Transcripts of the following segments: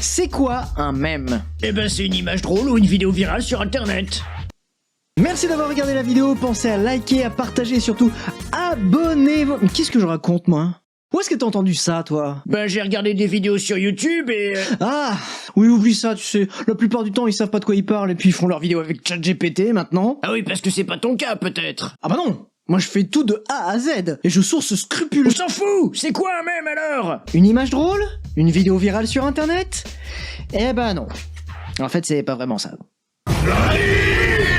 C'est quoi un mème? Eh ben c'est une image drôle ou une vidéo virale sur internet. Merci d'avoir regardé la vidéo, pensez à liker, à partager et surtout abonnez-vous. Mais qu'est-ce que je raconte moi? Où est-ce que t'as entendu ça toi? Ben j'ai regardé des vidéos sur YouTube et... Ah oui, oublie ça, tu sais, la plupart du temps ils savent pas de quoi ils parlent et puis ils font leurs vidéos avec ChatGPT maintenant. Ah oui, parce que c'est pas ton cas peut-être. Ah bah non, moi je fais tout de A à Z et je source On scrupuleux. s'en fout. C'est quoi un mème alors? Une image drôle? Une vidéo virale sur internet? Eh ben non. En fait c'est pas vraiment ça.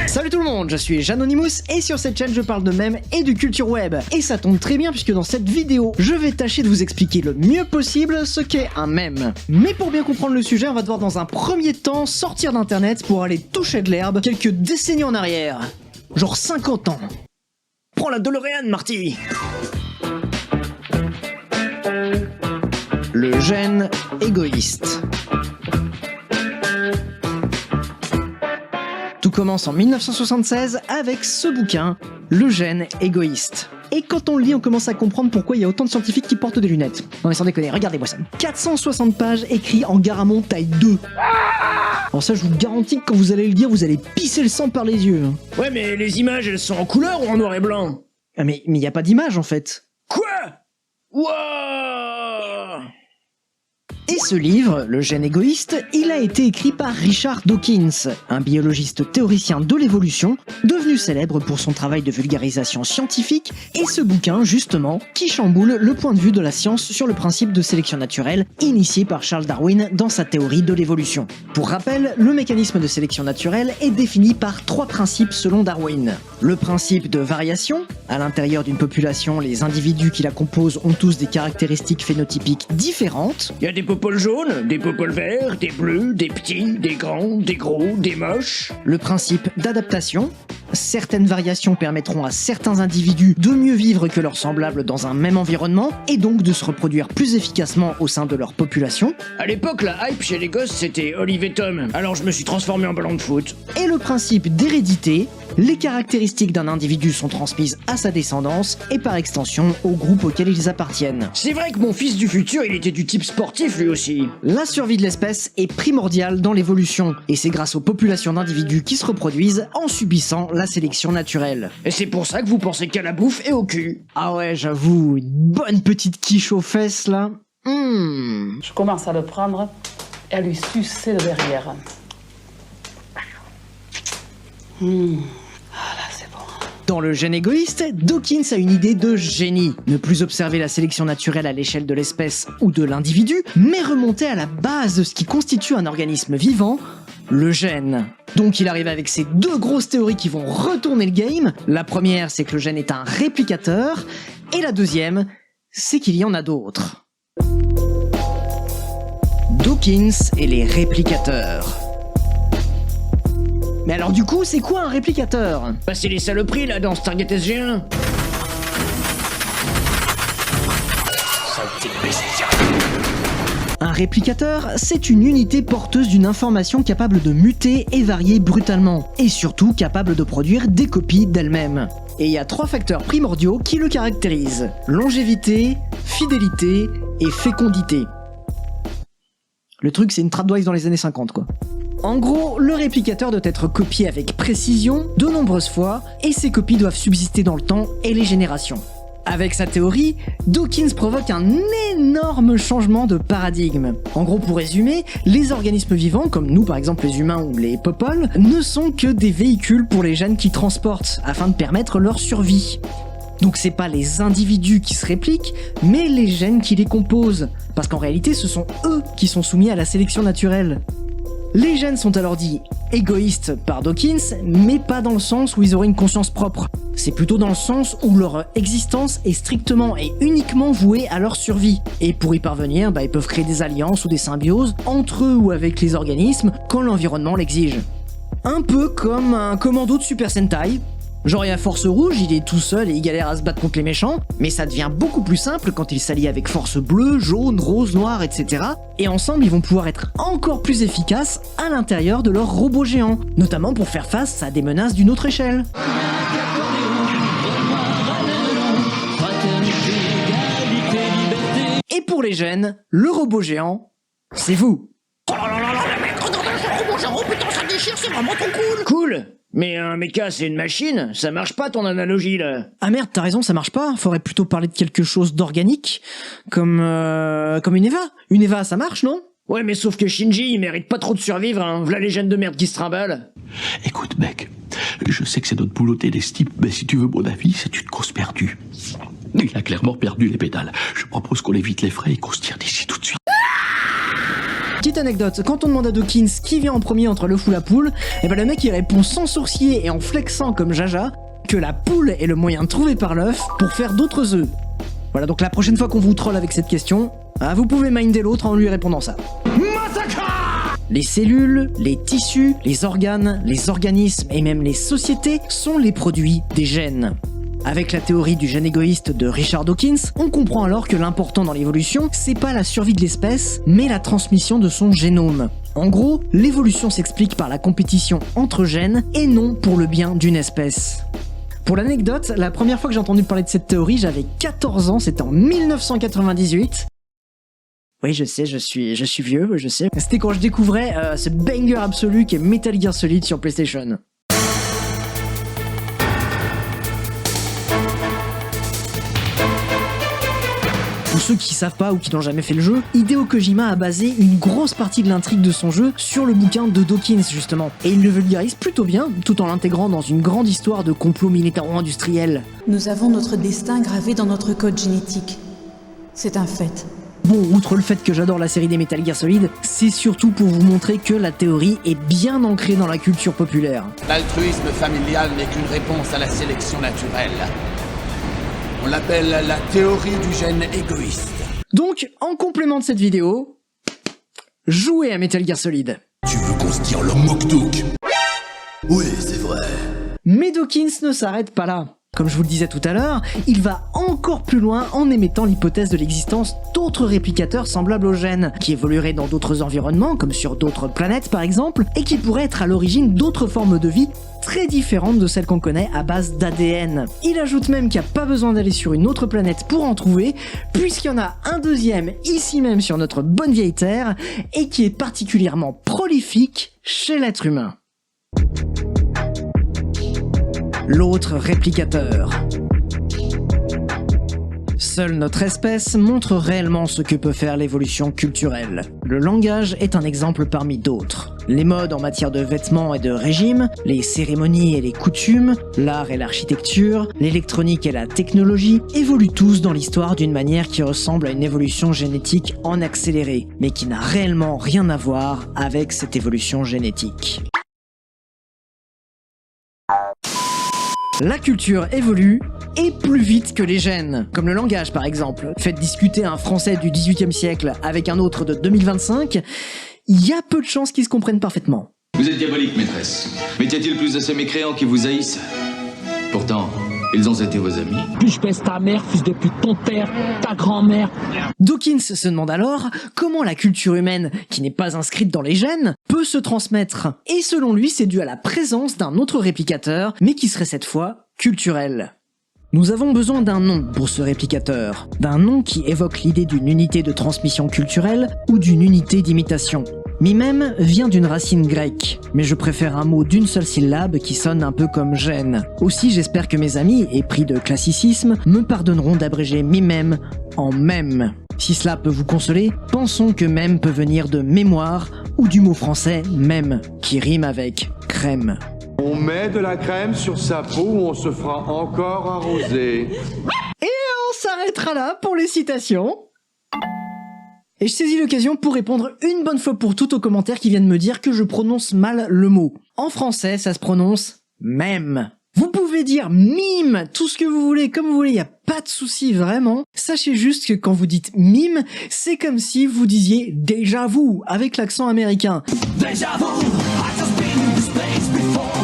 Salut tout le monde, je suis Janonymous et sur cette chaîne je parle de mèmes et de culture web. Et ça tombe très bien puisque dans cette vidéo, je vais tâcher de vous expliquer le mieux possible ce qu'est un mème. Mais pour bien comprendre le sujet, on va devoir dans un premier temps sortir d'internet pour aller toucher de l'herbe quelques décennies en arrière. Genre 50 ans. Prends la DeLorean, Marty. Le gène égoïste. Tout commence en 1976 avec ce bouquin, Le gène égoïste. Et quand on le lit, on commence à comprendre pourquoi il y a autant de scientifiques qui portent des lunettes. Non mais sans déconner, regardez-moi ça. 460 pages écrits en Garamond taille 2. Alors ça, je vous garantis que quand vous allez le lire, vous allez pisser le sang par les yeux. Ouais mais les images elles sont en couleur ou en noir et blanc? Ah mais y a pas d'image en fait. Quoi? Wouah! Et ce livre, Le gène égoïste, il a été écrit par Richard Dawkins, un biologiste théoricien de l'évolution, devenu célèbre pour son travail de vulgarisation scientifique, et ce bouquin, justement, qui chamboule le point de vue de la science sur le principe de sélection naturelle, initié par Charles Darwin dans sa théorie de l'évolution. Pour rappel, le mécanisme de sélection naturelle est défini par 3 principes selon Darwin. Le principe de variation, à l'intérieur d'une population, les individus qui la composent ont tous des caractéristiques phénotypiques différentes. Y a des popoles jaunes, des popoles verts, des bleus, des petits, des grands, des gros, des moches. Le principe d'adaptation. Certaines variations permettront à certains individus de mieux vivre que leurs semblables dans un même environnement et donc de se reproduire plus efficacement au sein de leur population. À l'époque, la hype chez les gosses c'était Olive et Tom, alors je me suis transformé en ballon de foot. Et le principe d'hérédité. Les caractéristiques d'un individu sont transmises à sa descendance et par extension au groupe auquel ils appartiennent. C'est vrai que mon fils du futur, il était du type sportif lui aussi. La survie de l'espèce est primordiale dans l'évolution et c'est grâce aux populations d'individus qui se reproduisent en subissant la sélection naturelle. Et c'est pour ça que vous pensez qu'à la bouffe et au cul. Ah ouais, j'avoue, une bonne petite quiche aux fesses là. Je commence à le prendre et à lui sucer le derrière. Ah là, c'est bon. Dans Le gène égoïste, Dawkins a une idée de génie. Ne plus observer la sélection naturelle à l'échelle de l'espèce ou de l'individu, mais remonter à la base de ce qui constitue un organisme vivant, le gène. Donc il arrive avec ces 2 grosses théories qui vont retourner le game. La première, c'est que le gène est un réplicateur, et la deuxième, c'est qu'il y en a d'autres. Dawkins et les réplicateurs. Mais alors du coup, c'est quoi un réplicateur? Bah c'est les saloperies là dans Stargate SG1. Un réplicateur, c'est une unité porteuse d'une information capable de muter et varier brutalement, et surtout capable de produire des copies d'elle-même. Et il y a 3 facteurs primordiaux qui le caractérisent: longévité, fidélité et fécondité. Le truc, c'est une trapdoise dans les années 50 quoi. En gros, le réplicateur doit être copié avec précision, de nombreuses fois, et ces copies doivent subsister dans le temps et les générations. Avec sa théorie, Dawkins provoque un énorme changement de paradigme. En gros, pour résumer, les organismes vivants, comme nous par exemple les humains ou les popoles, ne sont que des véhicules pour les gènes qui transportent, afin de permettre leur survie. Donc c'est pas les individus qui se répliquent, mais les gènes qui les composent, parce qu'en réalité ce sont eux qui sont soumis à la sélection naturelle. Les gènes sont alors dits égoïstes par Dawkins, mais pas dans le sens où ils auraient une conscience propre. C'est plutôt dans le sens où leur existence est strictement et uniquement vouée à leur survie. Et pour y parvenir, ils peuvent créer des alliances ou des symbioses entre eux ou avec les organismes quand l'environnement l'exige. Un peu comme un commando de Super Sentai. Genre il y a Force Rouge, il est tout seul et il galère à se battre contre les méchants, mais ça devient beaucoup plus simple quand il s'allie avec Force Bleue, Jaune, Rose, Noire, etc. Et ensemble ils vont pouvoir être encore plus efficaces à l'intérieur de leur robot géant, notamment pour faire face à des menaces d'une autre échelle. Et pour les gènes, le robot géant, c'est vous. Oh mon Jaro, putain, ça déchire, c'est vraiment trop cool. Cool. Mais un mecha, c'est une machine, ça marche pas ton analogie là. Ah merde, t'as raison, ça marche pas. Faudrait plutôt parler de quelque chose d'organique, comme une Eva. Une Eva, ça marche, non? Ouais, mais sauf que Shinji, il mérite pas trop de survivre, hein. V'là les gènes de merde qui se trimballent. Écoute, mec, je sais que c'est notre boulot des types, mais si tu veux mon avis, c'est une course perdue. Il a clairement perdu les pédales. Je propose qu'on évite les frais et qu'on se tire d'ici tout de suite. Petite anecdote, quand on demande à Dawkins qui vient en premier entre l'œuf ou la poule, et ben le mec il répond sans sourciller et en flexant comme Jaja que la poule est le moyen trouvé par l'œuf pour faire d'autres œufs. Voilà, donc la prochaine fois qu'on vous troll avec cette question, vous pouvez minder l'autre en lui répondant ça. Les cellules, les tissus, les organes, les organismes et même les sociétés sont les produits des gènes. Avec la théorie du gène égoïste de Richard Dawkins, on comprend alors que l'important dans l'évolution, c'est pas la survie de l'espèce, mais la transmission de son génome. En gros, l'évolution s'explique par la compétition entre gènes et non pour le bien d'une espèce. Pour l'anecdote, la première fois que j'ai entendu parler de cette théorie, j'avais 14 ans, c'était en 1998. Oui, je sais, je suis vieux, je sais. C'était quand je découvrais ce banger absolu qui est Metal Gear Solid sur PlayStation. Pour ceux qui savent pas ou qui n'ont jamais fait le jeu, Hideo Kojima a basé une grosse partie de l'intrigue de son jeu sur le bouquin de Dawkins justement, et il le vulgarise plutôt bien, tout en l'intégrant dans une grande histoire de complot militaro-industriel. Nous avons notre destin gravé dans notre code génétique. C'est un fait. Bon, outre le fait que j'adore la série des Metal Gear Solid, c'est surtout pour vous montrer que la théorie est bien ancrée dans la culture populaire. L'altruisme familial n'est qu'une réponse à la sélection naturelle. On l'appelle la théorie du gène égoïste. Donc, en complément de cette vidéo, jouez à Metal Gear Solid. Tu veux qu'on se tire le Mokdouk? Oui, c'est vrai. Mais Dawkins ne s'arrête pas là. Comme je vous le disais tout à l'heure, il va encore plus loin en émettant l'hypothèse de l'existence d'autres réplicateurs semblables aux gènes, qui évolueraient dans d'autres environnements, comme sur d'autres planètes par exemple, et qui pourraient être à l'origine d'autres formes de vie très différentes de celles qu'on connaît à base d'ADN. Il ajoute même qu'il n'y a pas besoin d'aller sur une autre planète pour en trouver, puisqu'il y en a un deuxième ici même sur notre bonne vieille Terre, et qui est particulièrement prolifique chez l'être humain. L'autre réplicateur. Seule notre espèce montre réellement ce que peut faire l'évolution culturelle. Le langage est un exemple parmi d'autres. Les modes en matière de vêtements et de régime, les cérémonies et les coutumes, l'art et l'architecture, l'électronique et la technologie évoluent tous dans l'histoire d'une manière qui ressemble à une évolution génétique en accéléré, mais qui n'a réellement rien à voir avec cette évolution génétique. La culture évolue, et plus vite que les gènes, comme le langage par exemple. Faites discuter un Français du XVIIIe siècle avec un autre de 2025, il y a peu de chances qu'ils se comprennent parfaitement. Vous êtes diabolique, maîtresse. Mais y a-t-il plus de ces mécréants qui vous haïssent? Pourtant, ils ont été vos amis. Puis je baisse ta mère, fils de pute, ton père, ta grand-mère. Dawkins se demande alors comment la culture humaine, qui n'est pas inscrite dans les gènes, peut se transmettre. Et selon lui, c'est dû à la présence d'un autre réplicateur, mais qui serait cette fois culturel. Nous avons besoin d'un nom pour ce réplicateur, d'un nom qui évoque l'idée d'une unité de transmission culturelle ou d'une unité d'imitation. Mimème vient d'une racine grecque, mais je préfère un mot d'une seule syllabe qui sonne un peu comme gène. Aussi j'espère que mes amis, épris de classicisme, me pardonneront d'abréger mimème en mème. Si cela peut vous consoler, pensons que mème peut venir de mémoire ou du mot français même, qui rime avec crème. On met de la crème sur sa peau ou on se fera encore arroser. Et on s'arrêtera là pour les citations. Et je saisis l'occasion pour répondre une bonne fois pour toutes aux commentaires qui viennent me dire que je prononce mal le mot. En français, ça se prononce même. Vous pouvez dire mime, tout ce que vous voulez, comme vous voulez, y a pas de souci vraiment. Sachez juste que quand vous dites mime, c'est comme si vous disiez déjà vu avec l'accent américain. Déjà vu.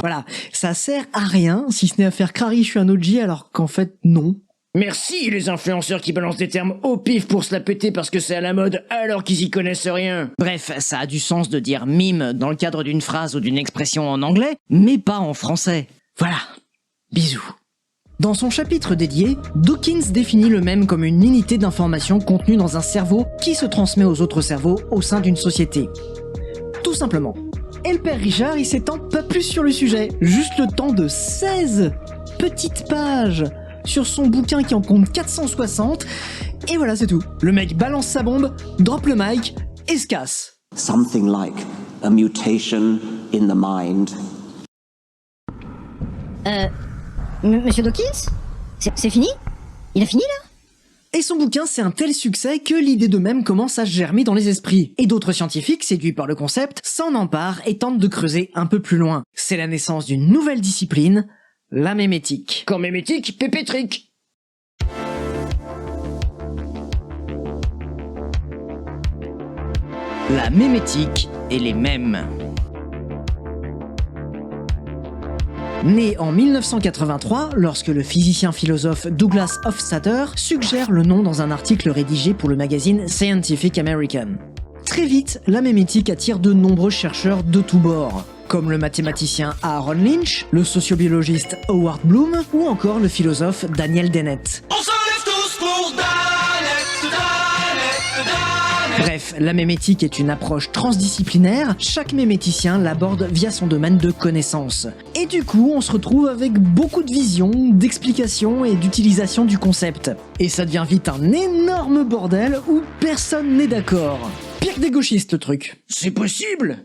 Voilà, ça sert à rien si ce n'est à faire crari je suis un OG alors qu'en fait non. Merci les influenceurs qui balancent des termes au pif pour se la péter parce que c'est à la mode alors qu'ils y connaissent rien. Bref, ça a du sens de dire mime dans le cadre d'une phrase ou d'une expression en anglais, mais pas en français. Voilà, bisous. Dans son chapitre dédié, Dawkins définit le mème comme une unité d'information contenue dans un cerveau qui se transmet aux autres cerveaux au sein d'une société. Tout simplement. Et le père Richard, il s'étend pas plus sur le sujet, juste le temps de 16 petites pages sur son bouquin qui en compte 460, et voilà, c'est tout. Le mec balance sa bombe, drop le mic et se casse. Something like a mutation in the mind. Monsieur Dawkins? C'est fini? Il a fini là? Et son bouquin, c'est un tel succès que l'idée de même commence à germer dans les esprits. Et d'autres scientifiques, séduits par le concept, s'en emparent et tentent de creuser un peu plus loin. C'est la naissance d'une nouvelle discipline, la mémétique. Quand mémétique, pépétrique. La mémétique et les mèmes. Né en 1983, lorsque le physicien-philosophe Douglas Hofstadter suggère le nom dans un article rédigé pour le magazine Scientific American. Très vite, la mémétique attire de nombreux chercheurs de tous bords, comme le mathématicien Aaron Lynch, le sociobiologiste Howard Bloom ou encore le philosophe Daniel Dennett. On se lève tous pour Dannett. Bref, la mémétique est une approche transdisciplinaire, chaque méméticien l'aborde via son domaine de connaissance. Et du coup, on se retrouve avec beaucoup de visions, d'explications et d'utilisation du concept. Et ça devient vite un énorme bordel où personne n'est d'accord. Pire que des gauchistes, le truc. C'est possible!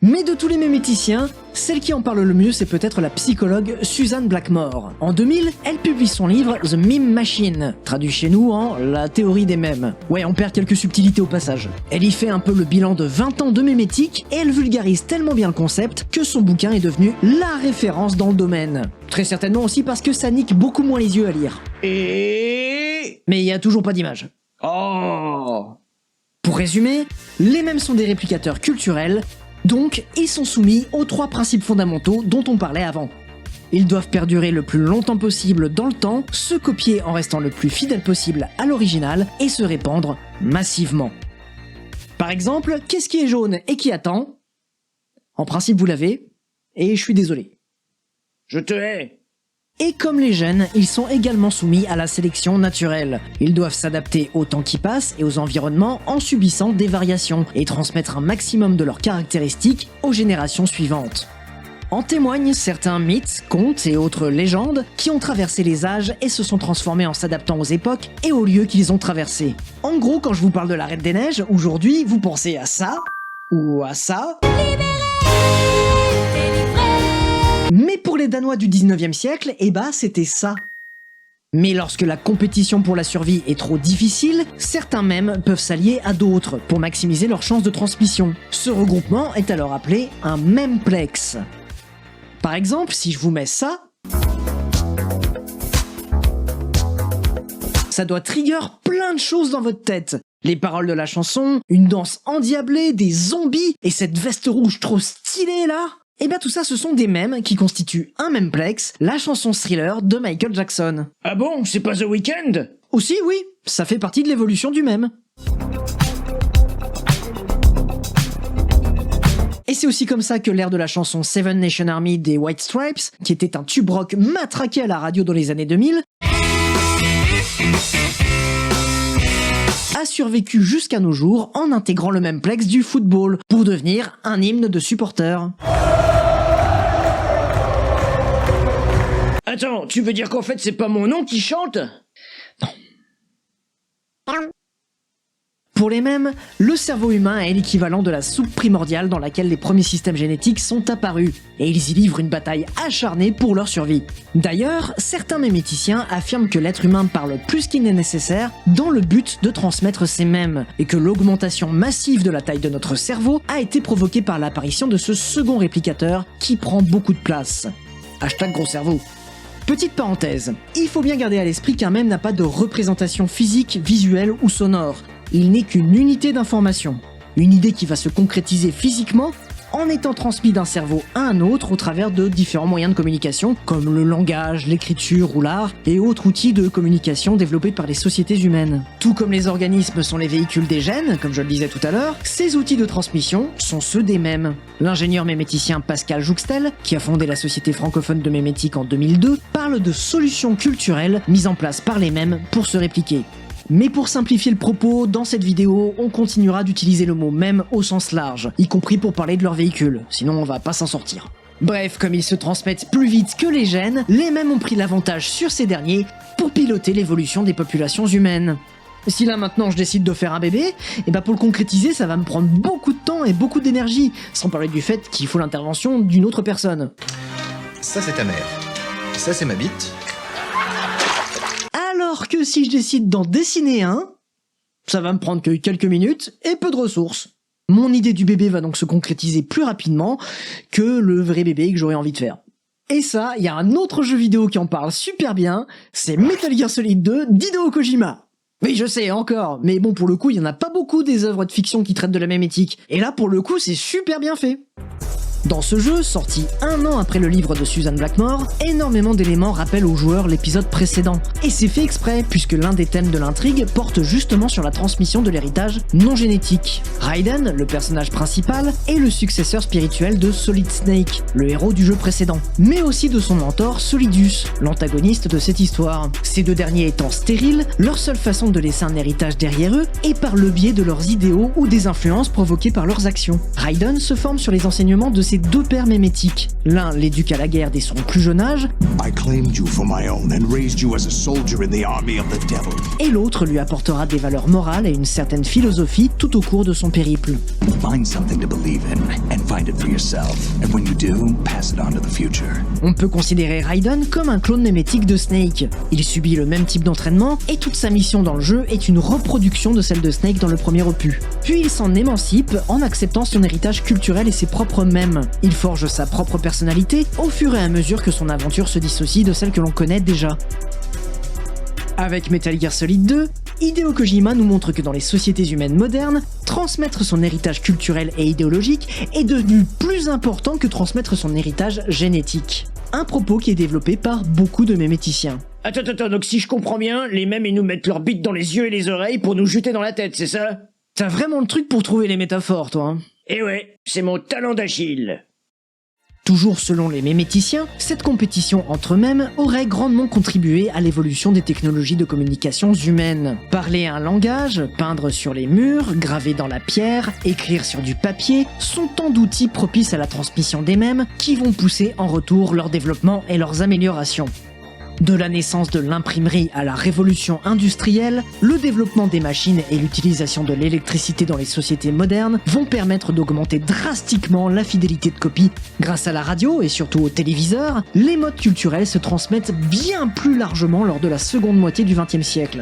Mais de tous les méméticiens, celle qui en parle le mieux, c'est peut-être la psychologue Suzanne Blackmore. En 2000, elle publie son livre The Meme Machine, traduit chez nous en La théorie des mèmes. Ouais, on perd quelques subtilités au passage. Elle y fait un peu le bilan de 20 ans de mémétique et elle vulgarise tellement bien le concept que son bouquin est devenu la référence dans le domaine. Très certainement aussi parce que ça nique beaucoup moins les yeux à lire. Et... Mais il y a toujours pas d'image. Oh! Pour résumer, les mèmes sont des réplicateurs culturels. Donc, ils sont soumis aux 3 principes fondamentaux dont on parlait avant. Ils doivent perdurer le plus longtemps possible dans le temps, se copier en restant le plus fidèle possible à l'original et se répandre massivement. Par exemple, qu'est-ce qui est jaune et qui attend? En principe, vous l'avez, et je suis désolé. Je te hais. Et comme les gènes, ils sont également soumis à la sélection naturelle. Ils doivent s'adapter au temps qui passe et aux environnements en subissant des variations et transmettre un maximum de leurs caractéristiques aux générations suivantes. En témoignent certains mythes, contes et autres légendes qui ont traversé les âges et se sont transformés en s'adaptant aux époques et aux lieux qu'ils ont traversés. En gros, quand je vous parle de la Reine des Neiges, aujourd'hui, vous pensez à ça, ou à ça... Mais pour les Danois du 19e siècle, eh bah c'était ça. Mais lorsque la compétition pour la survie est trop difficile, certains mèmes peuvent s'allier à d'autres pour maximiser leurs chances de transmission. Ce regroupement est alors appelé un memplex. Par exemple, si je vous mets ça, ça doit trigger plein de choses dans votre tête. Les paroles de la chanson, une danse endiablée, des zombies et cette veste rouge trop stylée là. Et bien tout ça, ce sont des mèmes qui constituent un memplex, la chanson Thriller de Michael Jackson. Ah bon, c'est pas The Weeknd? Aussi, oui, ça fait partie de l'évolution du mème. Et c'est aussi comme ça que l'ère de la chanson Seven Nation Army des White Stripes, qui était un tube rock matraqué à la radio dans les années 2000, a survécu jusqu'à nos jours en intégrant le memplex du football pour devenir un hymne de supporters. Attends, tu veux dire qu'en fait c'est pas mon nom qui chante? Non. Pour les mèmes, le cerveau humain est l'équivalent de la soupe primordiale dans laquelle les premiers systèmes génétiques sont apparus, et ils y livrent une bataille acharnée pour leur survie. D'ailleurs, certains méméticiens affirment que l'être humain parle plus qu'il n'est nécessaire dans le but de transmettre ces mèmes, et que l'augmentation massive de la taille de notre cerveau a été provoquée par l'apparition de ce second réplicateur qui prend beaucoup de place. Hashtag gros cerveau. Petite parenthèse, il faut bien garder à l'esprit qu'un mème n'a pas de représentation physique, visuelle ou sonore. Il n'est qu'une unité d'information. Une idée qui va se concrétiser physiquement en étant transmise d'un cerveau à un autre au travers de différents moyens de communication comme le langage, l'écriture ou l'art et autres outils de communication développés par les sociétés humaines. Tout comme les organismes sont les véhicules des gènes, comme je le disais tout à l'heure, ces outils de transmission sont ceux des mèmes. L'ingénieur méméticien Pascal Jouxtel, qui a fondé la Société francophone de mémétique en 2002, parle de solutions culturelles mises en place par les mèmes pour se répliquer. Mais pour simplifier le propos, dans cette vidéo, on continuera d'utiliser le mot mème au sens large, y compris pour parler de leur véhicule, sinon on va pas s'en sortir. Bref, comme ils se transmettent plus vite que les gènes, les mèmes ont pris l'avantage sur ces derniers pour piloter l'évolution des populations humaines. Si là maintenant je décide de faire un bébé, et bah pour le concrétiser ça va me prendre beaucoup de temps et beaucoup d'énergie, sans parler du fait qu'il faut l'intervention d'une autre personne. Ça c'est ta mère, ça c'est ma bite. Alors que si je décide d'en dessiner un, ça va me prendre que quelques minutes et peu de ressources. Mon idée du bébé va donc se concrétiser plus rapidement que le vrai bébé que j'aurais envie de faire. Et ça, il y a un autre jeu vidéo qui en parle super bien, c'est Metal Gear Solid 2 d'Hideo Kojima. Oui, je sais, encore, mais bon, pour le coup, il y en a pas beaucoup des œuvres de fiction qui traitent de la même éthique. Et là, pour le coup, c'est super bien fait. Dans ce jeu, sorti 1 an après le livre de Susan Blackmore, énormément d'éléments rappellent aux joueurs l'épisode précédent. Et c'est fait exprès, puisque l'un des thèmes de l'intrigue porte justement sur la transmission de l'héritage non génétique. Raiden, le personnage principal, est le successeur spirituel de Solid Snake, le héros du jeu précédent, mais aussi de son mentor Solidus, l'antagoniste de cette histoire. Ces deux derniers étant stériles, leur seule façon de laisser un héritage derrière eux est par le biais de leurs idéaux ou des influences provoquées par leurs actions. Raiden se forme sur les enseignements de ses deux pères mémétiques. L'un l'éduque à la guerre dès son plus jeune âge, et l'autre lui apportera des valeurs morales et une certaine philosophie tout au cours de son périple. On peut considérer Raiden comme un clone mémétique de Snake. Il subit le même type d'entraînement et toute sa mission dans le jeu est une reproduction de celle de Snake dans le premier opus. Puis il s'en émancipe en acceptant son héritage culturel et ses propres mèmes. Il forge sa propre personnalité au fur et à mesure que son aventure se dissocie de celle que l'on connaît déjà. Avec Metal Gear Solid 2, Hideo Kojima nous montre que dans les sociétés humaines modernes, transmettre son héritage culturel et idéologique est devenu plus important que transmettre son héritage génétique. Un propos qui est développé par beaucoup de méméticiens. Attends, donc si je comprends bien, les mêmes ils nous mettent leur bite dans les yeux et les oreilles pour nous jeter dans la tête, c'est ça? T'as vraiment le truc pour trouver les métaphores, toi, hein? Eh ouais, c'est mon talent d'Achille. Toujours selon les méméticiens, cette compétition entre eux-mêmes aurait grandement contribué à l'évolution des technologies de communication humaines. Parler un langage, peindre sur les murs, graver dans la pierre, écrire sur du papier, sont tant d'outils propices à la transmission des mèmes qui vont pousser en retour leur développement et leurs améliorations. De la naissance de l'imprimerie à la révolution industrielle, le développement des machines et l'utilisation de l'électricité dans les sociétés modernes vont permettre d'augmenter drastiquement la fidélité de copie. Grâce à la radio et surtout au téléviseur, les modes culturels se transmettent bien plus largement lors de la seconde moitié du XXe siècle.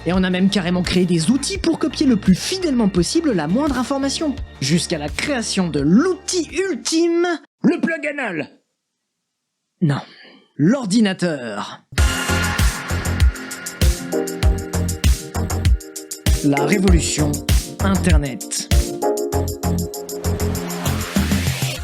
Et on a même carrément créé des outils pour copier le plus fidèlement possible la moindre information, jusqu'à la création de l'outil ultime, le plug anal. Non. L'ordinateur. La révolution Internet.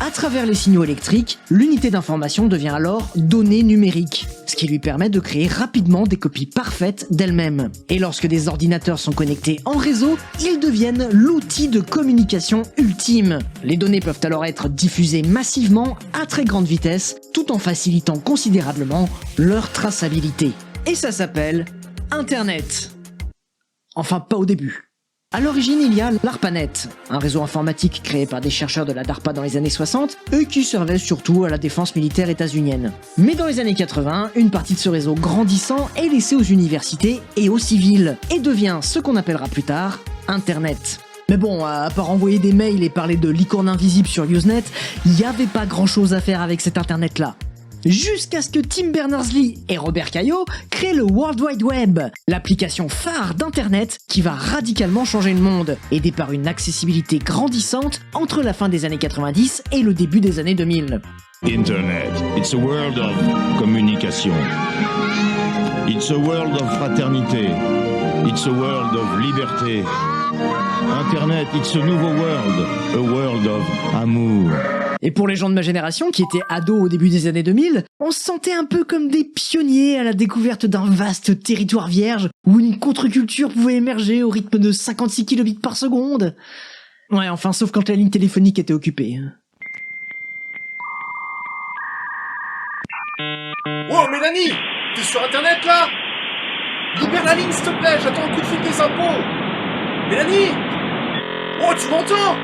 À travers les signaux électriques, l'unité d'information devient alors donnée numérique, ce qui lui permet de créer rapidement des copies parfaites d'elle-même. Et lorsque des ordinateurs sont connectés en réseau, ils deviennent l'outil de communication ultime. Les données peuvent alors être diffusées massivement à très grande vitesse, tout en facilitant considérablement leur traçabilité. Et ça s'appelle Internet. Enfin, pas au début. À l'origine, il y a l'ARPANET, un réseau informatique créé par des chercheurs de la DARPA dans les années 60 et qui servait surtout à la défense militaire états-unienne. Mais dans les années 80, une partie de ce réseau grandissant est laissée aux universités et aux civils et devient ce qu'on appellera plus tard Internet. Mais bon, à part envoyer des mails et parler de licorne invisible sur Usenet, il n'y avait pas grand chose à faire avec cet Internet-là. Jusqu'à ce que Tim Berners-Lee et Robert Cailliau créent le World Wide Web, l'application phare d'Internet qui va radicalement changer le monde, aidée par une accessibilité grandissante entre la fin des années 90 et le début des années 2000. Internet, it's a world of communication. It's a world of fraternité. It's a world of liberté. Internet, it's a nouveau world, a world of amour. Et pour les gens de ma génération qui étaient ados au début des années 2000, on se sentait un peu comme des pionniers à la découverte d'un vaste territoire vierge où une contre-culture pouvait émerger au rythme de 56 kilobits par seconde. Ouais, enfin, sauf quand la ligne téléphonique était occupée. Oh, Mélanie, t'es sur Internet là? Libère la la ligne, s'il te plaît, j'attends le coup de fil des impôts. Mélanie? Oh, tu m'entends?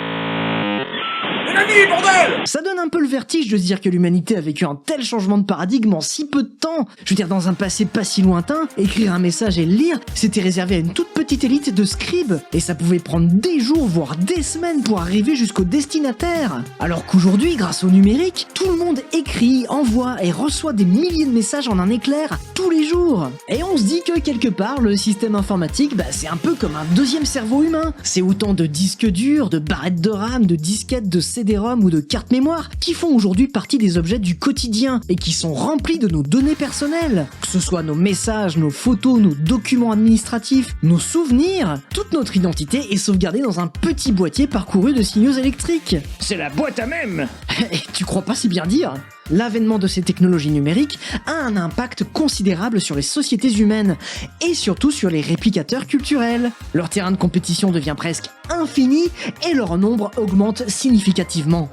Mélanie, bordel! Ça donne un peu le vertige de se dire que l'humanité a vécu un tel changement de paradigme en si peu de temps. Je veux dire, dans un passé pas si lointain, écrire un message et le lire, c'était réservé à une toute petite élite de scribes, et ça pouvait prendre des jours, voire des semaines pour arriver jusqu'au destinataire. Alors qu'aujourd'hui, grâce au numérique, tout le monde écrit, envoie et reçoit des milliers de messages en un éclair tous les jours. Et on se dit que quelque part, le système informatique, c'est un peu comme un deuxième cerveau humain. C'est autant de disques durs, de barrettes de RAM, de disquettes, de CD-ROM ou de cartes mémoire qui font aujourd'hui partie des objets du quotidien et qui sont remplis de nos données personnelles. Que ce soit nos messages, nos photos, nos documents administratifs, nos souvenirs, toute notre identité est sauvegardée dans un petit boîtier parcouru de signaux électriques. C'est la boîte à mème. Et tu crois pas si bien dire? L'avènement de ces technologies numériques a un impact considérable sur les sociétés humaines et surtout sur les réplicateurs culturels. Leur terrain de compétition devient presque infini et leur nombre augmente significativement.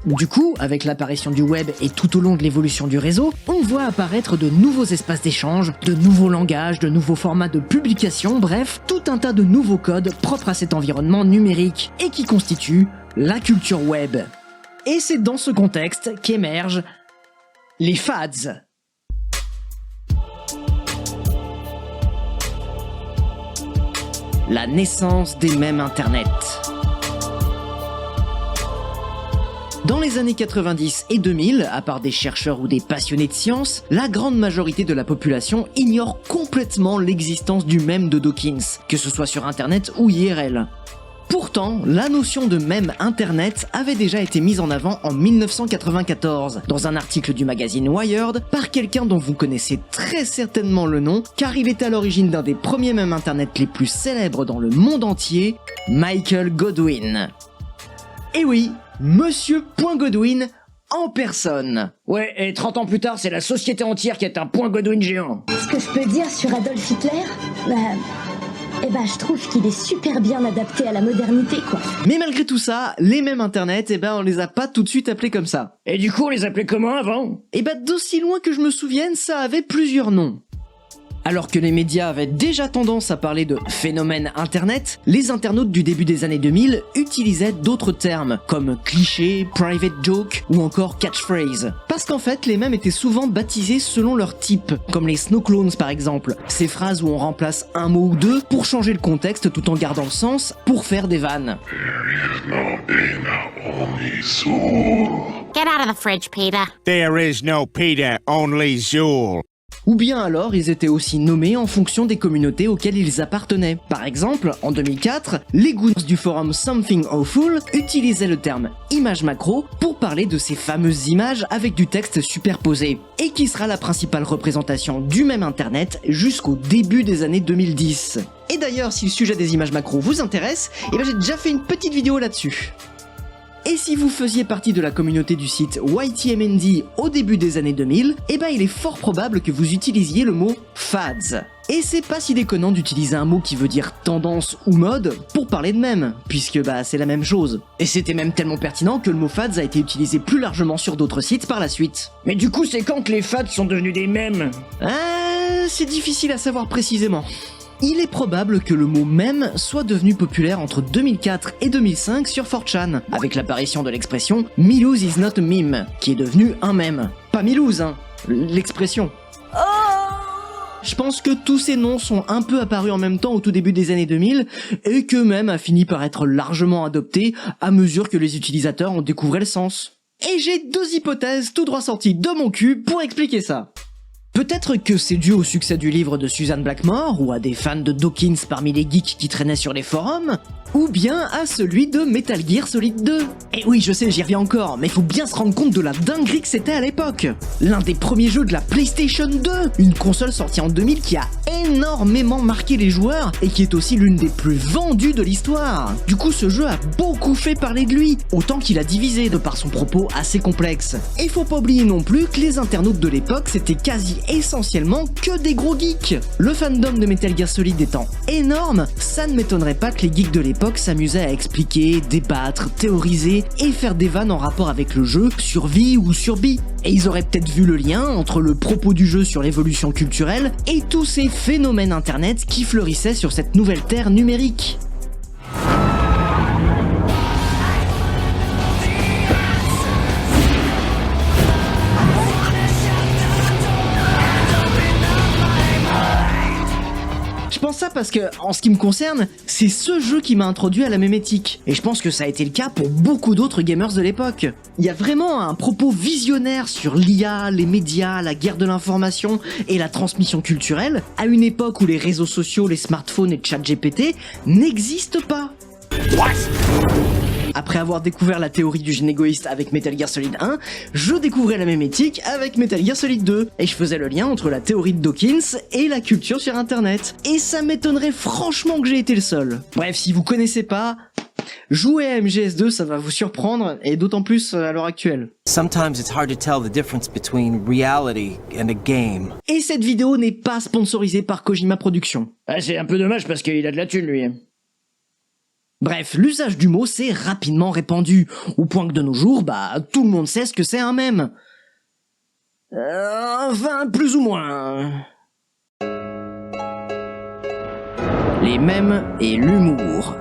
Du coup, avec l'apparition du web et tout au long de l'évolution du réseau, on voit apparaître de nouveaux espaces d'échange, de nouveaux langages, de nouveaux formats de publication, bref, tout un tas de nouveaux codes propres à cet environnement numérique et qui constituent la culture web. Et c'est dans ce contexte qu'émergent les fads. La naissance des mèmes internet. Dans les années 90 et 2000, à part des chercheurs ou des passionnés de science, la grande majorité de la population ignore complètement l'existence du mème de Dawkins, que ce soit sur internet ou IRL. Pourtant, la notion de mème internet avait déjà été mise en avant en 1994, dans un article du magazine Wired, par quelqu'un dont vous connaissez très certainement le nom, car il est à l'origine d'un des premiers mèmes internet les plus célèbres dans le monde entier, Michael Godwin. Et oui, Monsieur Point Godwin en personne. Ouais, et 30 ans plus tard, c'est la société entière qui est un Point Godwin géant. Ce que je peux dire sur Adolf Hitler, je trouve qu'il est super bien adapté à la modernité, quoi. Mais malgré tout ça, les mèmes internet, on les a pas tout de suite appelés comme ça. Et du coup, on les appelait comment avant? D'aussi loin que je me souvienne, ça avait plusieurs noms. Alors que les médias avaient déjà tendance à parler de phénomène internet, les internautes du début des années 2000 utilisaient d'autres termes, comme cliché, private joke ou encore catchphrase. Parce qu'en fait, les mèmes étaient souvent baptisés selon leur type, comme les snow clones par exemple, ces phrases où on remplace un mot ou deux pour changer le contexte tout en gardant le sens, pour faire des vannes. Get out of the fridge, Peter. There is no Peter, only Zool. Ou bien alors, ils étaient aussi nommés en fonction des communautés auxquelles ils appartenaient. Par exemple, en 2004, les goons du forum Something Awful utilisaient le terme image macro pour parler de ces fameuses images avec du texte superposé, et qui sera la principale représentation du même internet jusqu'au début des années 2010. Et d'ailleurs, si le sujet des images macro vous intéresse, j'ai déjà fait une petite vidéo là-dessus. Et si vous faisiez partie de la communauté du site YTMND au début des années 2000, il est fort probable que vous utilisiez le mot fads. Et c'est pas si déconnant d'utiliser un mot qui veut dire tendance ou mode pour parler de mème, puisque c'est la même chose. Et c'était même tellement pertinent que le mot fads a été utilisé plus largement sur d'autres sites par la suite. Mais du coup, c'est quand que les fads sont devenus des mèmes? C'est difficile à savoir précisément. Il est probable que le mot mème soit devenu populaire entre 2004 et 2005 sur 4chan, avec l'apparition de l'expression « Milouz is not a meme », qui est devenu un mème. Pas Milouz, l'expression. Je pense que tous ces noms sont un peu apparus en même temps au tout début des années 2000, et que mème a fini par être largement adopté à mesure que les utilisateurs en découvraient le sens. Et j'ai deux hypothèses tout droit sorties de mon cul pour expliquer ça. Peut-être que c'est dû au succès du livre de Suzanne Blackmore, ou à des fans de Dawkins parmi les geeks qui traînaient sur les forums, ou bien à celui de Metal Gear Solid 2. Et oui, je sais, j'y reviens encore, mais faut bien se rendre compte de la dinguerie que c'était à l'époque. L'un des premiers jeux de la PlayStation 2, une console sortie en 2000 qui a énormément marqué les joueurs et qui est aussi l'une des plus vendues de l'histoire. Du coup, ce jeu a beaucoup fait parler de lui, autant qu'il a divisé de par son propos assez complexe. Et faut pas oublier non plus que les internautes de l'époque s'étaient quasi essentiellement que des gros geeks. Le fandom de Metal Gear Solid étant énorme, ça ne m'étonnerait pas que les geeks de l'époque s'amusaient à expliquer, débattre, théoriser et faire des vannes en rapport avec le jeu sur vie ou sur bi. Et ils auraient peut-être vu le lien entre le propos du jeu sur l'évolution culturelle et tous ces phénomènes internet qui fleurissaient sur cette nouvelle terre numérique. Je pense ça parce que, en ce qui me concerne, c'est ce jeu qui m'a introduit à la mémétique. Et je pense que ça a été le cas pour beaucoup d'autres gamers de l'époque. Il y a vraiment un propos visionnaire sur l'IA, les médias, la guerre de l'information et la transmission culturelle, à une époque où les réseaux sociaux, les smartphones et ChatGPT n'existent pas. Après avoir découvert la théorie du gène égoïste avec Metal Gear Solid 1, je découvrais la mémétique avec Metal Gear Solid 2, et je faisais le lien entre la théorie de Dawkins et la culture sur internet. Et ça m'étonnerait franchement que j'ai été le seul. Bref, si vous connaissez pas, jouez à MGS2, ça va vous surprendre, et d'autant plus à l'heure actuelle. Sometimes it's hard to tell the difference between reality and a game. Et cette vidéo n'est pas sponsorisée par Kojima Productions. Ah, c'est un peu dommage parce qu'il a de la thune, lui. Bref, l'usage du mot s'est rapidement répandu, au point que de nos jours, tout le monde sait ce que c'est un mème. Enfin, plus ou moins. Les mèmes et l'humour.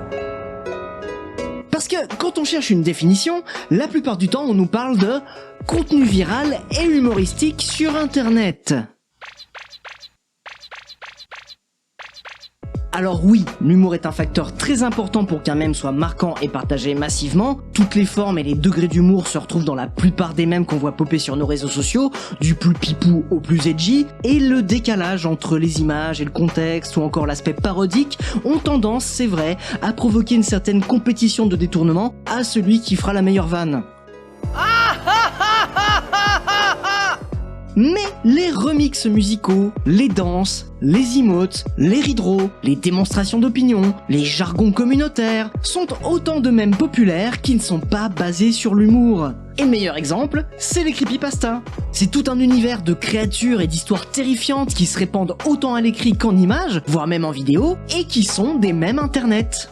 Parce que quand on cherche une définition, la plupart du temps on nous parle de contenu viral et humoristique sur internet. Alors oui, l'humour est un facteur très important pour qu'un mème soit marquant et partagé massivement. Toutes les formes et les degrés d'humour se retrouvent dans la plupart des mèmes qu'on voit popper sur nos réseaux sociaux, du plus pipou au plus edgy, et le décalage entre les images et le contexte ou encore l'aspect parodique ont tendance, c'est vrai, à provoquer une certaine compétition de détournement à celui qui fera la meilleure vanne. Mais les remixes musicaux, les danses, les emotes, les rideaux, les démonstrations d'opinion, les jargons communautaires sont autant de mèmes populaires qui ne sont pas basés sur l'humour. Et le meilleur exemple, c'est les creepypastas. C'est tout un univers de créatures et d'histoires terrifiantes qui se répandent autant à l'écrit qu'en images, voire même en vidéo, et qui sont des mèmes internet.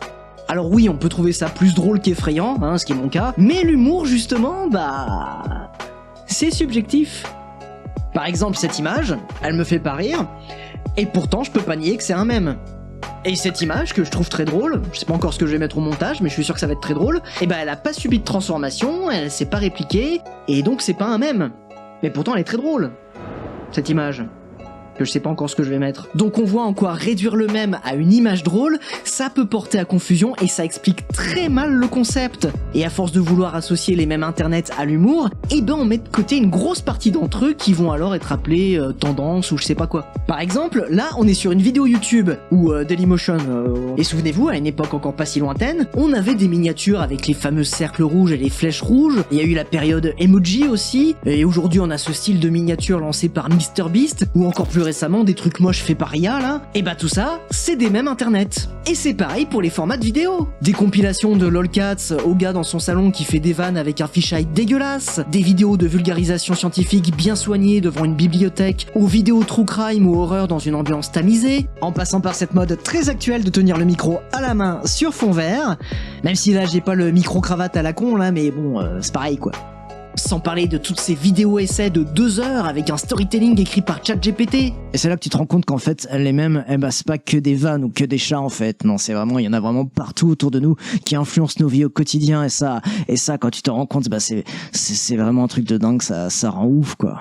Alors oui, on peut trouver ça plus drôle qu'effrayant, ce qui est mon cas, mais l'humour justement, c'est subjectif. Par exemple, cette image, elle me fait pas rire, et pourtant je peux pas nier que c'est un mème. Et cette image, que je trouve très drôle, je sais pas encore ce que je vais mettre au montage, mais je suis sûr que ça va être très drôle, elle a pas subi de transformation, elle s'est pas répliquée, et donc c'est pas un mème. Mais pourtant elle est très drôle, cette image. Que je sais pas encore ce que je vais mettre. Donc on voit en quoi réduire le mème à une image drôle, ça peut porter à confusion et ça explique très mal le concept. Et à force de vouloir associer les mèmes internet à l'humour, on met de côté une grosse partie d'entre eux qui vont alors être appelés tendance ou je sais pas quoi. Par exemple, là on est sur une vidéo YouTube ou Dailymotion, et souvenez-vous, à une époque encore pas si lointaine, on avait des miniatures avec les fameux cercles rouges et les flèches rouges, il y a eu la période emoji aussi, et aujourd'hui on a ce style de miniature lancé par MrBeast, ou encore plus récemment des trucs moches faits par IA là, et tout ça, c'est des mèmes internet. Et c'est pareil pour les formats de vidéos. Des compilations de lolcats au gars dans son salon qui fait des vannes avec un fisheye dégueulasse, des vidéos de vulgarisation scientifique bien soignées devant une bibliothèque, aux vidéos true crime ou horreur dans une ambiance tamisée, en passant par cette mode très actuelle de tenir le micro à la main sur fond vert, même si là j'ai pas le micro-cravate à la con là, mais bon, c'est pareil quoi. Sans parler de toutes ces vidéos essais de 2 heures avec un storytelling écrit par ChatGPT. Et c'est là que tu te rends compte qu'en fait, les mèmes, c'est pas que des vannes ou que des chats en fait. Non, c'est vraiment, il y en a vraiment partout autour de nous qui influencent nos vies au quotidien. Et ça, quand tu te rends compte, c'est vraiment un truc de dingue, ça rend ouf quoi.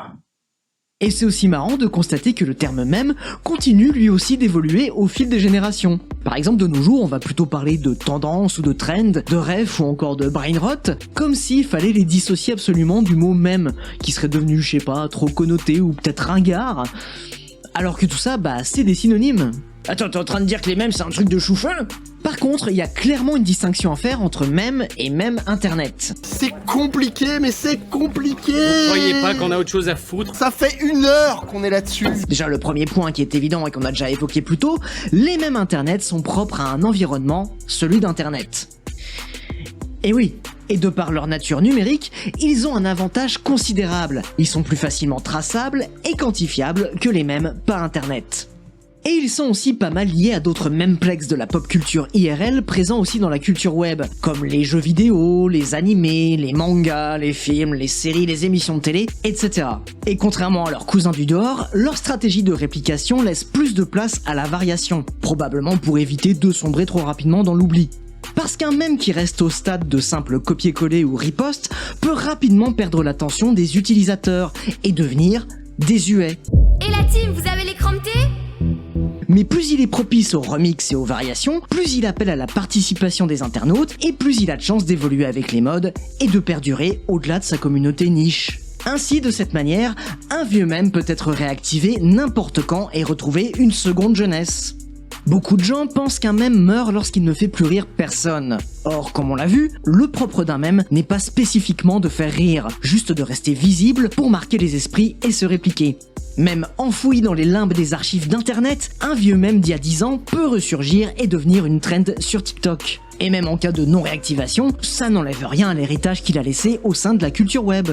Et c'est aussi marrant de constater que le terme mème continue lui aussi d'évoluer au fil des générations. Par exemple, de nos jours, on va plutôt parler de tendance ou de trend, de ref ou encore de brain rot, comme s'il fallait les dissocier absolument du mot mème, qui serait devenu, je sais pas, trop connoté ou peut-être ringard. Alors que tout ça, c'est des synonymes. Attends, t'es en train de dire que les mèmes c'est un truc de chou-fin ? Par contre, il y a clairement une distinction à faire entre mème et mème internet. C'est compliqué, mais c'est compliqué. Vous croyez pas qu'on a autre chose à foutre ? Ça fait 1 heure qu'on est là-dessus. Déjà, le premier point qui est évident et qu'on a déjà évoqué plus tôt, les mèmes internet sont propres à un environnement, celui d'internet. Et oui, Et de par leur nature numérique, ils ont un avantage considérable. Ils sont plus facilement traçables et quantifiables que les mèmes par internet. Et ils sont aussi pas mal liés à d'autres memeplex de la pop culture IRL présents aussi dans la culture web, comme les jeux vidéo, les animés, les mangas, les films, les séries, les émissions de télé, etc. Et contrairement à leurs cousins du dehors, leur stratégie de réplication laisse plus de place à la variation, probablement pour éviter de sombrer trop rapidement dans l'oubli. Parce qu'un mème qui reste au stade de simple copier-coller ou riposte peut rapidement perdre l'attention des utilisateurs et devenir désuet. Et la team, vous avez l'écran de thé ? Mais plus il est propice aux remixes et aux variations, plus il appelle à la participation des internautes et plus il a de chances d'évoluer avec les modes et de perdurer au-delà de sa communauté niche. Ainsi, de cette manière, un vieux mème peut être réactivé n'importe quand et retrouver une seconde jeunesse. Beaucoup de gens pensent qu'un mème meurt lorsqu'il ne fait plus rire personne. Or, comme on l'a vu, le propre d'un mème n'est pas spécifiquement de faire rire, juste de rester visible pour marquer les esprits et se répliquer. Même enfoui dans les limbes des archives d'internet, un vieux mème d'il y a 10 ans peut ressurgir et devenir une trend sur TikTok. Et même en cas de non-réactivation, ça n'enlève rien à l'héritage qu'il a laissé au sein de la culture web.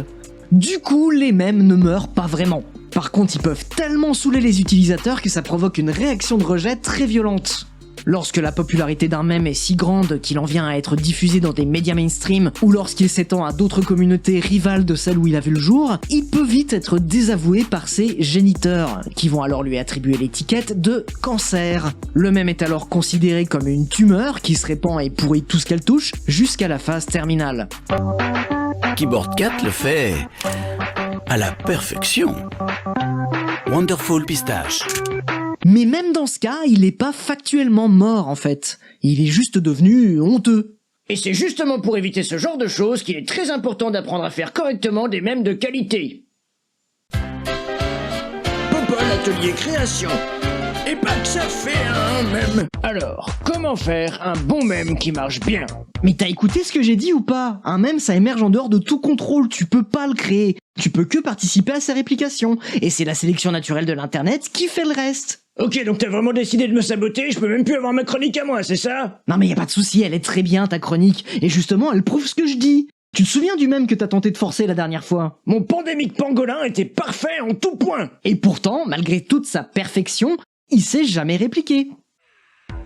Du coup, les mèmes ne meurent pas vraiment. Par contre, ils peuvent tellement saouler les utilisateurs que ça provoque une réaction de rejet très violente. Lorsque la popularité d'un mème est si grande qu'il en vient à être diffusé dans des médias mainstream ou lorsqu'il s'étend à d'autres communautés rivales de celles où il a vu le jour, il peut vite être désavoué par ses géniteurs, qui vont alors lui attribuer l'étiquette de cancer. Le mème est alors considéré comme une tumeur qui se répand et pourrit tout ce qu'elle touche jusqu'à la phase terminale. Keyboard Cat le fait à la perfection. Wonderful Pistache. Mais même dans ce cas, il n'est pas factuellement mort en fait. Il est juste devenu honteux. Et c'est justement pour éviter ce genre de choses qu'il est très important d'apprendre à faire correctement des mèmes de qualité. Popol Atelier Création. Et pas que ça fait un mème. Alors, comment faire un bon mème qui marche bien? Mais t'as écouté ce que j'ai dit ou pas? Un mème, ça émerge en dehors de tout contrôle, tu peux pas le créer. Tu peux que participer à sa réplication. Et c'est la sélection naturelle de l'internet qui fait le reste. Ok, donc t'as vraiment décidé de me saboter, je peux même plus avoir ma chronique à moi, c'est ça? Non mais y a pas de souci, elle est très bien ta chronique. Et justement, elle prouve ce que je dis. Tu te souviens du mème que t'as tenté de forcer la dernière fois? Mon pandémique pangolin était parfait en tout point. Et pourtant, malgré toute sa perfection, il s'est jamais répliqué.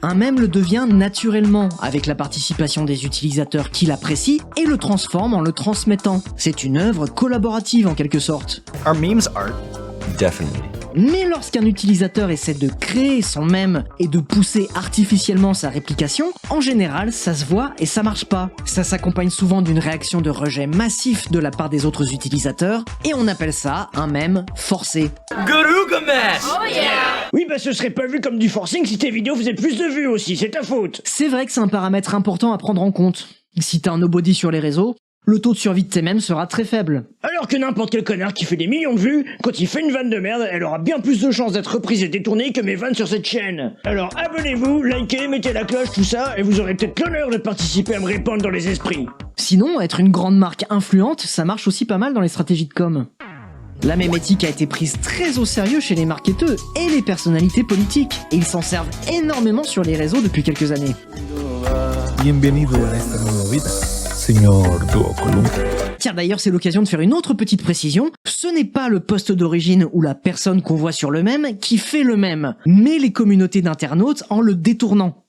Un mème le devient naturellement, avec la participation des utilisateurs qui l'apprécient et le transforment en le transmettant. C'est une œuvre collaborative en quelque sorte. Are memes art? Definitely. Mais lorsqu'un utilisateur essaie de créer son mème et de pousser artificiellement sa réplication, en général ça se voit et ça marche pas. Ça s'accompagne souvent d'une réaction de rejet massif de la part des autres utilisateurs et on appelle ça un mème forcé. Oh yeah! Oui bah ce serait pas vu comme du forcing si tes vidéos faisaient plus de vues aussi, c'est ta faute. C'est vrai que c'est un paramètre important à prendre en compte. Si t'es un nobody sur les réseaux, le taux de survie de tes mèmes sera très faible. Alors que n'importe quel connard qui fait des millions de vues, quand il fait une vanne de merde, elle aura bien plus de chances d'être reprise et détournée que mes vannes sur cette chaîne. Alors abonnez-vous, likez, mettez la cloche, tout ça, et vous aurez peut-être l'honneur de participer à me répandre dans les esprits. Sinon, être une grande marque influente, ça marche aussi pas mal dans les stratégies de com. La mémétique a été prise très au sérieux chez les marketeurs et les personnalités politiques, et ils s'en servent énormément sur les réseaux depuis quelques années. Bienvenido a esta nueva vida. Señor Duo Column. Tiens, d'ailleurs, c'est l'occasion de faire une autre petite précision. Ce n'est pas le poste d'origine ou la personne qu'on voit sur le mème qui fait le mème, mais les communautés d'internautes en le détournant.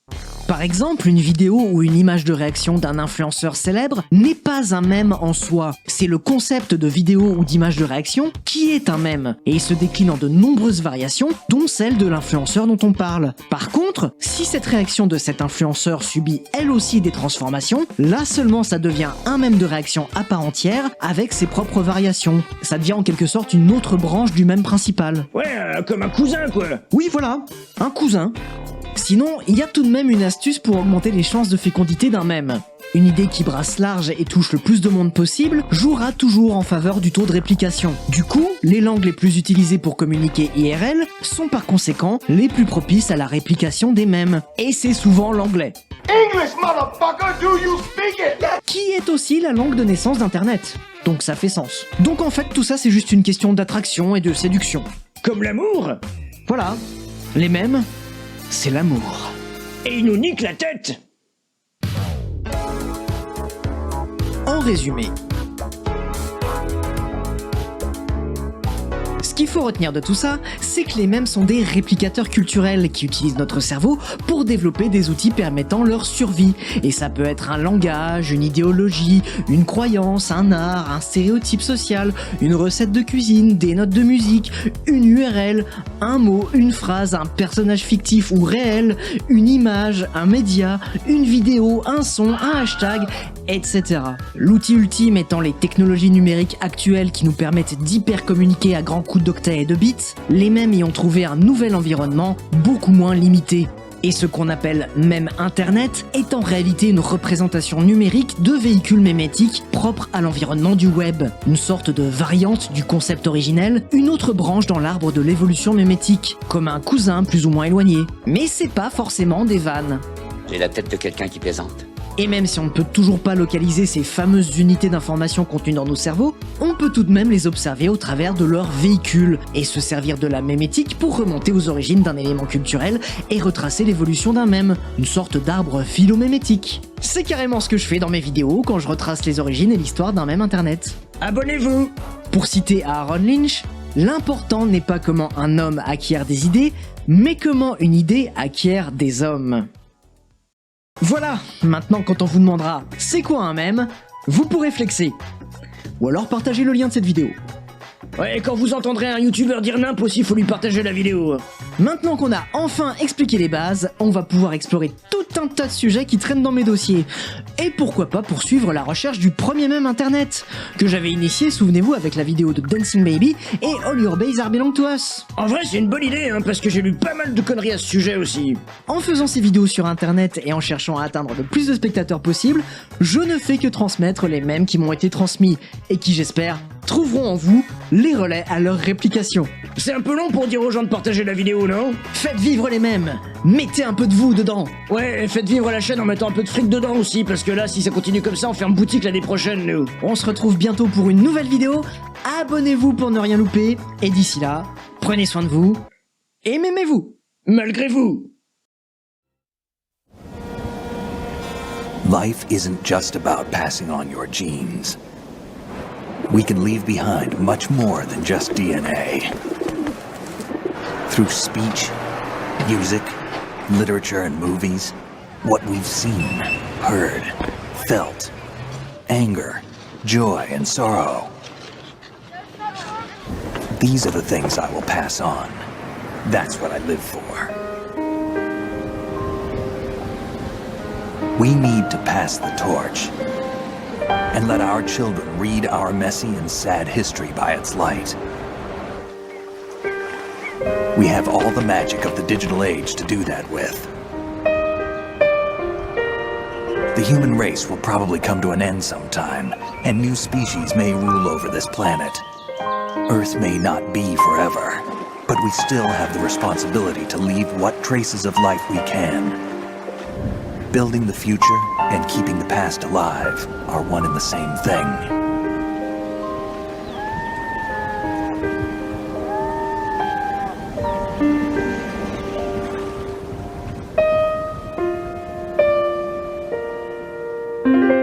Par exemple, une vidéo ou une image de réaction d'un influenceur célèbre n'est pas un mème en soi. C'est le concept de vidéo ou d'image de réaction qui est un mème, et il se décline en de nombreuses variations, dont celle de l'influenceur dont on parle. Par contre, si cette réaction de cet influenceur subit elle aussi des transformations, là seulement ça devient un mème de réaction à part entière avec ses propres variations. Ça devient en quelque sorte une autre branche du mème principal. Ouais, comme un cousin quoi. Oui voilà, un cousin. Sinon, il y a tout de même une astuce pour augmenter les chances de fécondité d'un mème. Une idée qui brasse large et touche le plus de monde possible jouera toujours en faveur du taux de réplication. Du coup, les langues les plus utilisées pour communiquer IRL sont par conséquent les plus propices à la réplication des mèmes. Et c'est souvent l'anglais. English, motherfucker, do you speak it? Qui est aussi la langue de naissance d'Internet. Donc ça fait sens. Donc en fait, tout ça c'est juste une question d'attraction et de séduction. Comme l'amour? Voilà. Les mèmes, c'est l'amour. Et il nous nique la tête. En résumé, ce qu'il faut retenir de tout ça, c'est que les mèmes sont des réplicateurs culturels qui utilisent notre cerveau pour développer des outils permettant leur survie. Et ça peut être un langage, une idéologie, une croyance, un art, un stéréotype social, une recette de cuisine, des notes de musique, une URL, un mot, une phrase, un personnage fictif ou réel, une image, un média, une vidéo, un son, un hashtag, etc. L'outil ultime étant les technologies numériques actuelles qui nous permettent d'hyper-communiquer à grands coups d'octets et de bits, les mèmes y ont trouvé un nouvel environnement beaucoup moins limité. Et ce qu'on appelle mème internet est en réalité une représentation numérique de véhicules mémétiques propres à l'environnement du web. Une sorte de variante du concept originel, une autre branche dans l'arbre de l'évolution mémétique, comme un cousin plus ou moins éloigné. Mais c'est pas forcément des vannes. J'ai la tête de quelqu'un qui plaisante. Et même si on ne peut toujours pas localiser ces fameuses unités d'information contenues dans nos cerveaux, on peut tout de même les observer au travers de leurs véhicules et se servir de la mémétique pour remonter aux origines d'un élément culturel et retracer l'évolution d'un mème, une sorte d'arbre philo-mémétique. C'est carrément ce que je fais dans mes vidéos quand je retrace les origines et l'histoire d'un mème internet. Abonnez-vous! Pour citer Aaron Lynch, l'important n'est pas comment un homme acquiert des idées, mais comment une idée acquiert des hommes. Voilà, maintenant quand on vous demandera « c'est quoi un mème ?», vous pourrez flexer. Ou alors partager le lien de cette vidéo. Ouais, et quand vous entendrez un youtubeur dire nimp aussi, faut lui partager la vidéo. Maintenant qu'on a enfin expliqué les bases, on va pouvoir explorer tout un tas de sujets qui traînent dans mes dossiers. Et pourquoi pas poursuivre la recherche du premier mème internet, que j'avais initié, souvenez-vous, avec la vidéo de Dancing Baby et All Your Bays Are Belong to Us. En vrai, c'est une bonne idée, hein, parce que j'ai lu pas mal de conneries à ce sujet aussi. En faisant ces vidéos sur internet et en cherchant à atteindre le plus de spectateurs possible, je ne fais que transmettre les mèmes qui m'ont été transmis, et qui, j'espère, trouveront en vous les relais à leur réplication. C'est un peu long pour dire aux gens de partager la vidéo, non? Faites vivre les mèmes, mettez un peu de vous dedans. Ouais, et faites vivre la chaîne en mettant un peu de fric dedans aussi, parce que là, si ça continue comme ça, on ferme boutique l'année prochaine, nous. On se retrouve bientôt pour une nouvelle vidéo, abonnez-vous pour ne rien louper, et d'ici là, prenez soin de vous, et m'aimez-vous. Malgré vous. Life isn't just about passing on your genes. We can leave behind much more than just DNA. Through speech, music, literature, and movies, what we've seen, heard, felt, anger, joy, and sorrow. These are the things I will pass on. That's what I live for. We need to pass the torch and let our children read our messy and sad history by its light. We have all the magic of the digital age to do that with. The human race will probably come to an end sometime, and new species may rule over this planet. Earth may not be forever, but we still have the responsibility to leave what traces of life we can. Building the future and keeping the past alive are one and the same thing. Thank you.